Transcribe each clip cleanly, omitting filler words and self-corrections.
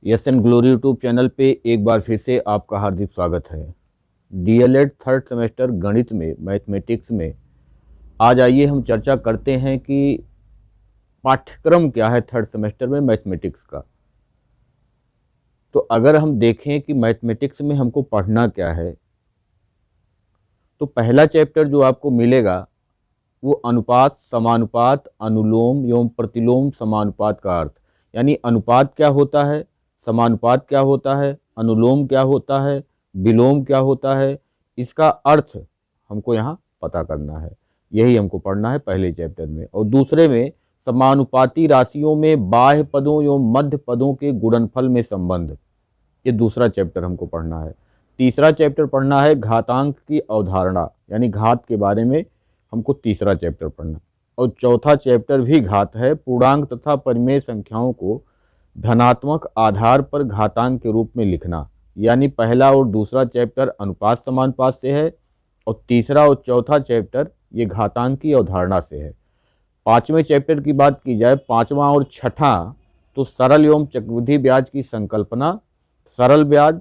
Yes and glory YouTube channel पे एक बार फिर से आपका हार्दिक स्वागत है। डीएलएड थर्ड सेमेस्टर गणित में मैथमेटिक्स में आज आइए हम चर्चा करते हैं कि पाठ्यक्रम क्या है थर्ड सेमेस्टर में मैथमेटिक्स का। तो अगर हम देखें कि मैथमेटिक्स में हमको पढ़ना क्या है, तो पहला चैप्टर जो आपको मिलेगा वो अनुपात, समानुपात, अनुलोम एवं प्रतिलोम समानुपात का अर्थ, यानी अनुपात क्या होता है, समानुपात क्या होता है, अनुलोम क्या होता है, विलोम क्या होता है, इसका अर्थ हमको यहाँ पता करना है। यही हमको पढ़ना है पहले चैप्टर में। और दूसरे में समानुपाती राशियों में बाह्य पदों एवं मध्य पदों के गुणनफल में संबंध, ये दूसरा चैप्टर हमको पढ़ना है। तीसरा चैप्टर पढ़ना है घातांक की अवधारणा, यानी घात के बारे में हमको तीसरा चैप्टर पढ़ना। और चौथा चैप्टर भी घात है, पूर्णांक तथा परिमेय संख्याओं को धनात्मक आधार पर घातांक के रूप में लिखना। यानी पहला और दूसरा चैप्टर अनुपात समानुपात से है और तीसरा और चौथा चैप्टर ये घातांक की अवधारणा से है। पांचवें चैप्टर की बात की जाए, पांचवा और छठा, तो सरल एवं चक्रवृद्धि ब्याज की संकल्पना, सरल ब्याज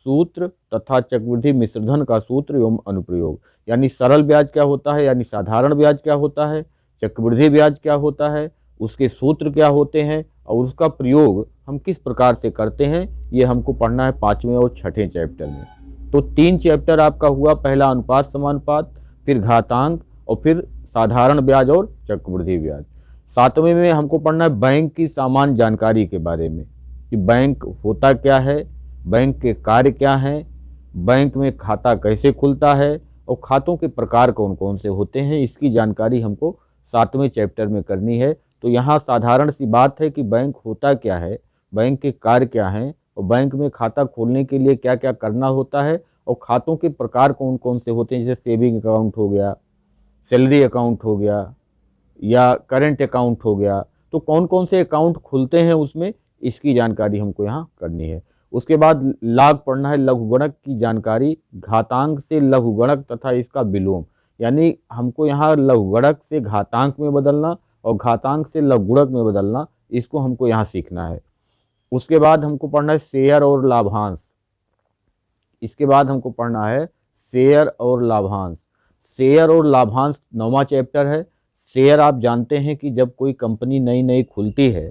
सूत्र तथा चक्रवृद्धि मिश्रधन का सूत्र एवं अनुप्रयोग। यानी सरल ब्याज क्या होता है, यानी साधारण ब्याज क्या होता है, चक्रवृद्धि ब्याज क्या होता है, उसके सूत्र क्या होते हैं और उसका प्रयोग हम किस प्रकार से करते हैं, ये हमको पढ़ना है पांचवें और छठे चैप्टर में। तो तीन चैप्टर आपका हुआ, पहला अनुपात समानुपात, फिर घातांक और फिर साधारण ब्याज और चक्रवृद्धि ब्याज। सातवें में हमको पढ़ना है बैंक की सामान्य जानकारी के बारे में, कि बैंक होता क्या है, बैंक के कार्य क्या हैं, बैंक में खाता कैसे खुलता है और खातों के प्रकार कौन कौन से होते हैं, इसकी जानकारी हमको सातवें चैप्टर में करनी है। तो यहाँ साधारण सी बात है कि बैंक होता क्या है, बैंक के कार्य क्या हैं और बैंक में खाता खोलने के लिए क्या क्या करना होता है और खातों के प्रकार कौन कौन से होते हैं, जैसे सेविंग अकाउंट हो गया, सैलरी अकाउंट हो गया या करेंट अकाउंट हो गया, तो कौन कौन से अकाउंट खुलते हैं उसमें, इसकी जानकारी हमको यहाँ करनी है। उसके बाद लाभ पढ़ना है, लघुगणक की जानकारी, घातांक से लघुगणक तथा इसका विलोम, यानी हमको यहाँ लघुगणक से घातांक में बदलना और घातांक से लघुगणक में बदलना, इसको हमको यहाँ सीखना है। उसके बाद हमको पढ़ना है शेयर और लाभांश। इसके बाद हमको पढ़ना है शेयर और लाभांश। शेयर और लाभांश नौवां चैप्टर है। शेयर आप जानते हैं कि जब कोई कंपनी नई नई खुलती है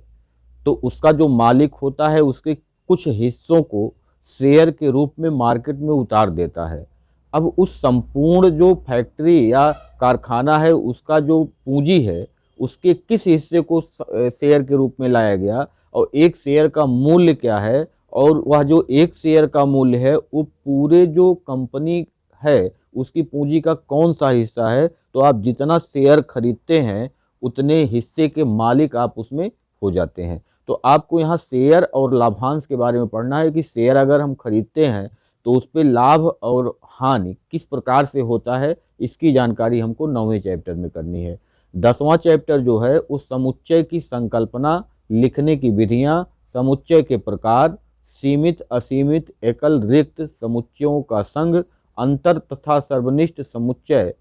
तो उसका जो मालिक होता है उसके कुछ हिस्सों को शेयर के रूप में मार्केट में उतार देता है। अब उस संपूर्ण जो फैक्ट्री या कारखाना है उसका जो पूंजी है उसके किस हिस्से को शेयर के रूप में लाया गया और एक शेयर का मूल्य क्या है, और वह जो एक शेयर का मूल्य है वो पूरे जो कंपनी है उसकी पूंजी का कौन सा हिस्सा है। तो आप जितना शेयर खरीदते हैं उतने हिस्से के मालिक आप उसमें हो जाते हैं। तो आपको यहाँ शेयर और लाभांश के बारे में पढ़ना है कि शेयर अगर हम खरीदते हैं तो उस पर लाभ और हानि किस प्रकार से होता है, इसकी जानकारी हमको नौवें चैप्टर में करनी है। दसवां चैप्टर जो है उस समुच्चय की संकल्पना, लिखने की विधियाँ, समुच्चय के प्रकार, सीमित असीमित एकल रिक्त समुच्चयों का संघ, अंतर तथा सर्वनिष्ठ समुच्चय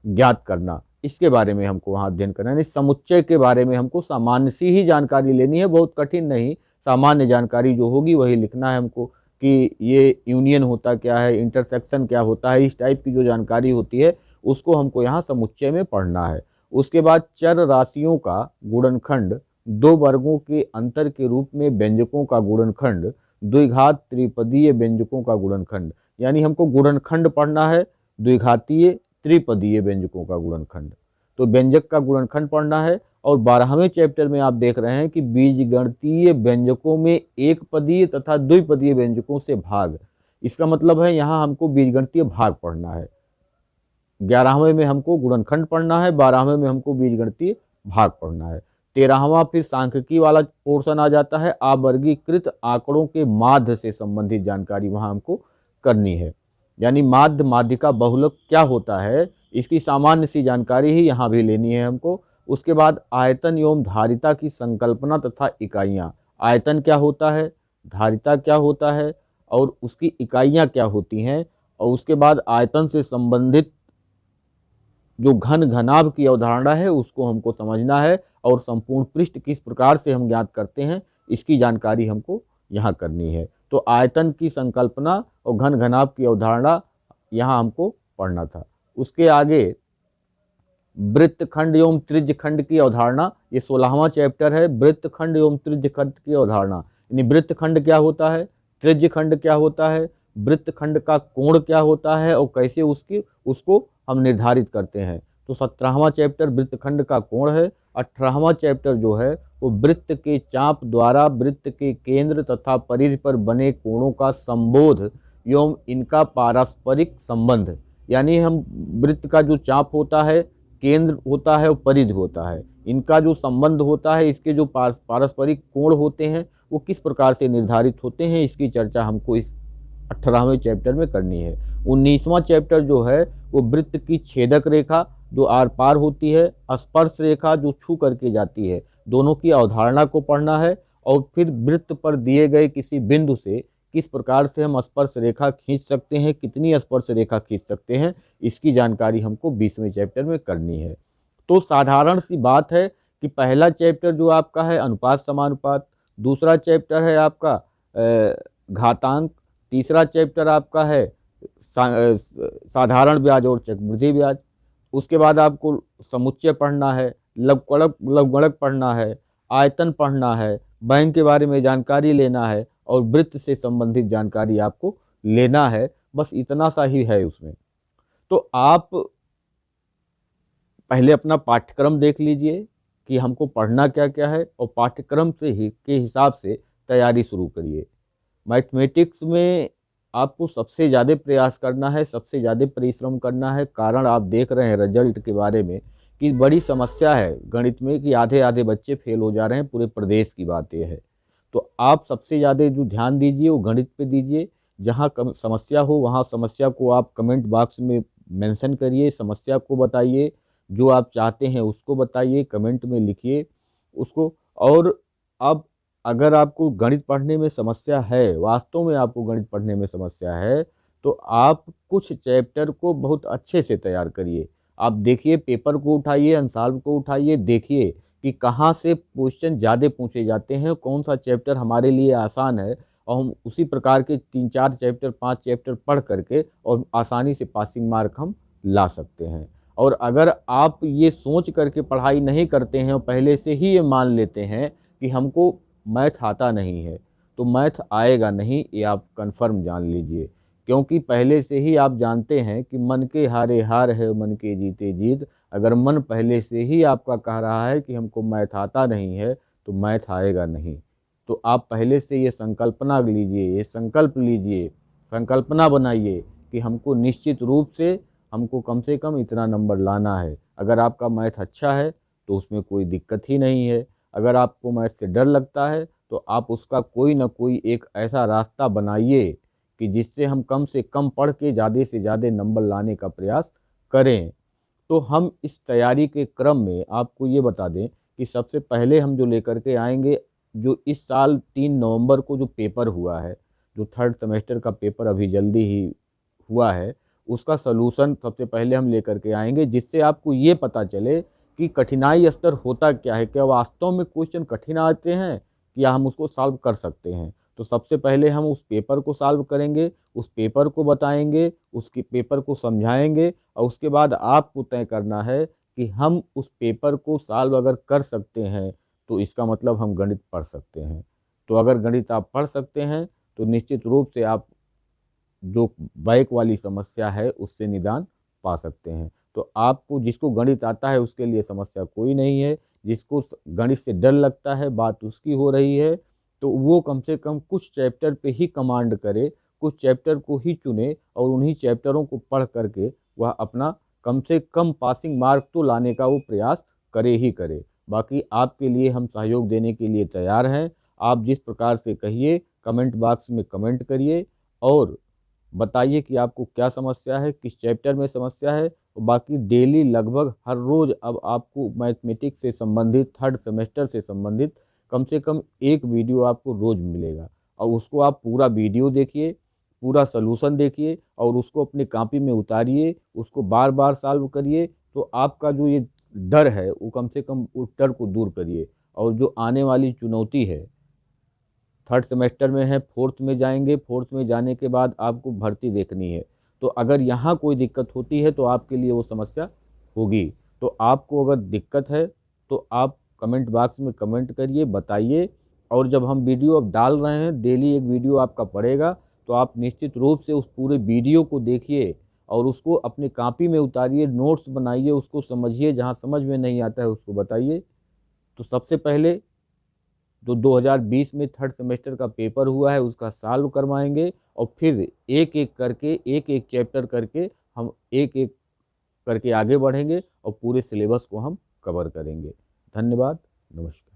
ज्ञात करना, इसके बारे में हमको वहाँ अध्ययन करना है। समुच्चय के बारे में हमको सामान्य सी ही जानकारी लेनी है, बहुत कठिन नहीं, सामान्य जानकारी जो होगी वही लिखना है हमको, कि ये यूनियन होता क्या है, इंटरसेक्शन क्या होता है, इस टाइप की जो जानकारी होती है उसको हमको यहाँ समुच्चय में पढ़ना है। उसके बाद चर राशियों का गुणनखंड, दो वर्गों के अंतर के रूप में व्यंजकों का गुणनखंड, द्विघात त्रिपदीय व्यंजकों का गुणनखंड, यानी हमको गुणनखंड पढ़ना है द्विघातीय त्रिपदीय व्यंजकों का गुणनखंड। तो व्यंजक का गुणनखंड पढ़ना है। और 12वें चैप्टर में आप देख रहे हैं कि बीजगणितीय व्यंजकों में एक पदीय तथा द्विपदीय व्यंजकों से भाग, इसका मतलब है यहाँ हमको बीजगणितीय भाग पढ़ना है। 11वें में हमको गुणनखंड पढ़ना है, 12वें में हमको बीजगणितीय भाग पढ़ना है। 13वां फिर सांख्यिकी वाला पोर्शन आ जाता है, अवर्गीकृत आंकड़ों के माध्य से संबंधित जानकारी वहाँ हमको करनी है, यानी माध्य माध्यिका बहुलक क्या होता है इसकी सामान्य सी जानकारी ही यहाँ भी लेनी है हमको। उसके बाद आयतन एवं धारिता की संकल्पना तथा इकाइयाँ, आयतन क्या होता है, धारिता क्या होता है और उसकी इकाइयाँ क्या होती हैं, और उसके बाद आयतन से संबंधित जो घन घनाभ की अवधारणा है उसको हमको समझना है और संपूर्ण पृष्ठ किस प्रकार से हम ज्ञात करते हैं इसकी जानकारी हमको यहाँ करनी है। तो आयतन की संकल्पना और घन घनाभ की अवधारणा यहाँ हमको पढ़ना था। उसके आगे वृत्तखंड एवं त्रिज्यखंड की अवधारणा, ये 16वां चैप्टर है, वृत्तखंड एवं त्रिज्यखंड की अवधारणा। यानी वृत्तखंड क्या होता है, त्रिज्यखंड क्या होता है, वृत्तखंड का कोण क्या होता है और कैसे उसको हम निर्धारित करते हैं। तो 17वां चैप्टर वृत्तखंड का कोण है। 18वां चैप्टर जो है वो वृत्त के चाप द्वारा वृत्त के केंद्र तथा परिधि पर बने कोणों का संबोध एवं इनका पारस्परिक संबंध। यानी हम वृत्त का जो चाप होता है, केंद्र होता है और परिधि होता है, इनका जो संबंध होता है, इसके जो पारस्परिक कोण होते हैं वो किस प्रकार से निर्धारित होते हैं, इसकी चर्चा हमको इस 18वें चैप्टर में करनी है। 19वां चैप्टर जो है वो वृत्त की छेदक रेखा जो आर पार होती है, स्पर्श रेखा जो छू करके जाती है, दोनों की अवधारणा को पढ़ना है। और फिर वृत्त पर दिए गए किसी बिंदु से किस प्रकार से हम स्पर्श रेखा खींच सकते हैं, कितनी स्पर्श रेखा खींच सकते हैं, इसकी जानकारी हमको 20वें चैप्टर में करनी है। तो साधारण सी बात है कि पहला चैप्टर जो आपका है अनुपात समानुपात, दूसरा चैप्टर है आपका घातांक, तीसरा चैप्टर आपका है साधारण ब्याज और चक्रवृद्धि ब्याज। उसके बाद आपको समुच्चय पढ़ना है, लघुगणक पढ़ना है, आयतन पढ़ना है, बैंक के बारे में जानकारी लेना है और वृत्त से संबंधित जानकारी आपको लेना है। बस इतना सा ही है उसमें। तो आप पहले अपना पाठ्यक्रम देख लीजिए कि हमको पढ़ना क्या क्या है और पाठ्यक्रम से ही के हिसाब से तैयारी शुरू करिए। मैथमेटिक्स में आपको सबसे ज़्यादा प्रयास करना है, सबसे ज़्यादा परिश्रम करना है। कारण आप देख रहे हैं रिजल्ट के बारे में कि बड़ी समस्या है गणित में कि आधे आधे बच्चे फेल हो जा रहे हैं, पूरे प्रदेश की बात यह है। तो आप सबसे ज़्यादा जो ध्यान दीजिए वो गणित पे दीजिए। जहाँ समस्या हो वहाँ समस्या को आप कमेंट बॉक्स में मेंशन करिए, समस्या को बताइए, जो आप चाहते हैं उसको बताइए, कमेंट में लिखिए उसको। और अब अगर आपको गणित पढ़ने में समस्या है, वास्तव में आपको गणित पढ़ने में समस्या है, तो आप कुछ चैप्टर को बहुत अच्छे से तैयार करिए। आप देखिए, पेपर को उठाइए, अनसॉल्व को उठाइए, देखिए कि कहाँ से क्वेश्चन ज़्यादा पूछे जाते हैं, कौन सा चैप्टर हमारे लिए आसान है, और हम उसी प्रकार के 3-4 चैप्टर 5 चैप्टर पढ़ करके और आसानी से पासिंग मार्क हम ला सकते हैं। और अगर आप ये सोच करके पढ़ाई नहीं करते हैं और पहले से ही ये मान लेते हैं कि हमको मैथ आता नहीं है, तो मैथ आएगा नहीं, ये आप कंफर्म जान लीजिए। क्योंकि पहले से ही आप जानते हैं कि मन के हारे हार है, मन के जीते जीत। अगर मन पहले से ही आपका कह रहा है कि हमको मैथ आता नहीं है, तो मैथ आएगा नहीं। तो आप पहले से ये संकल्पना लीजिए, ये संकल्प लीजिए, संकल्पना बनाइए कि हमको निश्चित रूप से हमको कम से कम इतना नंबर लाना है। अगर आपका मैथ अच्छा है तो उसमें कोई दिक्कत ही नहीं है। अगर आपको मैथ से डर लगता है तो आप उसका कोई ना कोई एक ऐसा रास्ता बनाइए कि जिससे हम कम से कम पढ़ के ज़्यादा से ज़्यादा नंबर लाने का प्रयास करें। तो हम इस तैयारी के क्रम में आपको ये बता दें कि सबसे पहले हम जो लेकर के आएंगे, जो इस साल 3 नवंबर को जो पेपर हुआ है, जो 3rd सेमेस्टर का पेपर अभी जल्दी ही हुआ है, उसका सलूशन सबसे पहले हम लेकर के आएंगे, जिससे आपको ये पता चले कि कठिनाई स्तर होता क्या है, क्या वास्तव में क्वेश्चन कठिन आते हैं या हम उसको सॉल्व कर सकते हैं। तो सबसे पहले हम उस पेपर को सॉल्व करेंगे, उस पेपर को बताएंगे, उसके पेपर को समझाएंगे, और उसके बाद आपको तय करना है कि हम उस पेपर को सॉल्व अगर कर सकते हैं तो इसका मतलब हम गणित पढ़ सकते हैं। तो अगर गणित आप पढ़ सकते हैं तो निश्चित रूप से आप जो बैक वाली समस्या है उससे निदान पा सकते हैं। तो आपको, जिसको गणित आता है उसके लिए समस्या कोई नहीं है, जिसको गणित से डर लगता है, बात उसकी हो रही है, तो वो कम से कम कुछ चैप्टर पे ही कमांड करे, कुछ चैप्टर को ही चुने और उन्हीं चैप्टरों को पढ़ करके वह अपना कम से कम पासिंग मार्क तो लाने का वो प्रयास करे ही करे। बाकी आपके लिए हम सहयोग देने के लिए तैयार हैं। आप जिस प्रकार से कहिए, कमेंट बॉक्स में कमेंट करिए और बताइए कि आपको क्या समस्या है, किस चैप्टर में समस्या है। और बाकी डेली लगभग हर रोज़ अब आपको मैथमेटिक्स से संबंधित 3rd सेमेस्टर से संबंधित कम से कम एक वीडियो आपको रोज़ मिलेगा, और उसको आप पूरा वीडियो देखिए, पूरा सलूशन देखिए और उसको अपनी कॉपी में उतारिए, उसको बार बार सॉल्व करिए। तो आपका जो ये डर है वो कम से कम उस डर को दूर करिए, और जो आने वाली चुनौती है थर्ड सेमेस्टर में है, फोर्थ में जाएंगे, फोर्थ में जाने के बाद आपको भर्ती देखनी है। तो अगर यहाँ कोई दिक्कत होती है तो आपके लिए वो समस्या होगी। तो आपको अगर दिक्कत है तो आप कमेंट बॉक्स में कमेंट करिए, बताइए। और जब हम वीडियो अब डाल रहे हैं, डेली एक वीडियो आपका पड़ेगा, तो आप निश्चित रूप से उस पूरे वीडियो को देखिए और उसको अपनी कॉपी में उतारिए, नोट्स बनाइए, उसको समझिए, जहाँ समझ में नहीं आता है उसको बताइए। तो सबसे पहले जो 2020 में थर्ड सेमेस्टर का पेपर हुआ है उसका सॉल्व करवाएंगे, और फिर एक एक करके, एक एक चैप्टर करके हम एक एक करके आगे बढ़ेंगे और पूरे सिलेबस को हम कवर करेंगे। धन्यवाद। नमस्कार।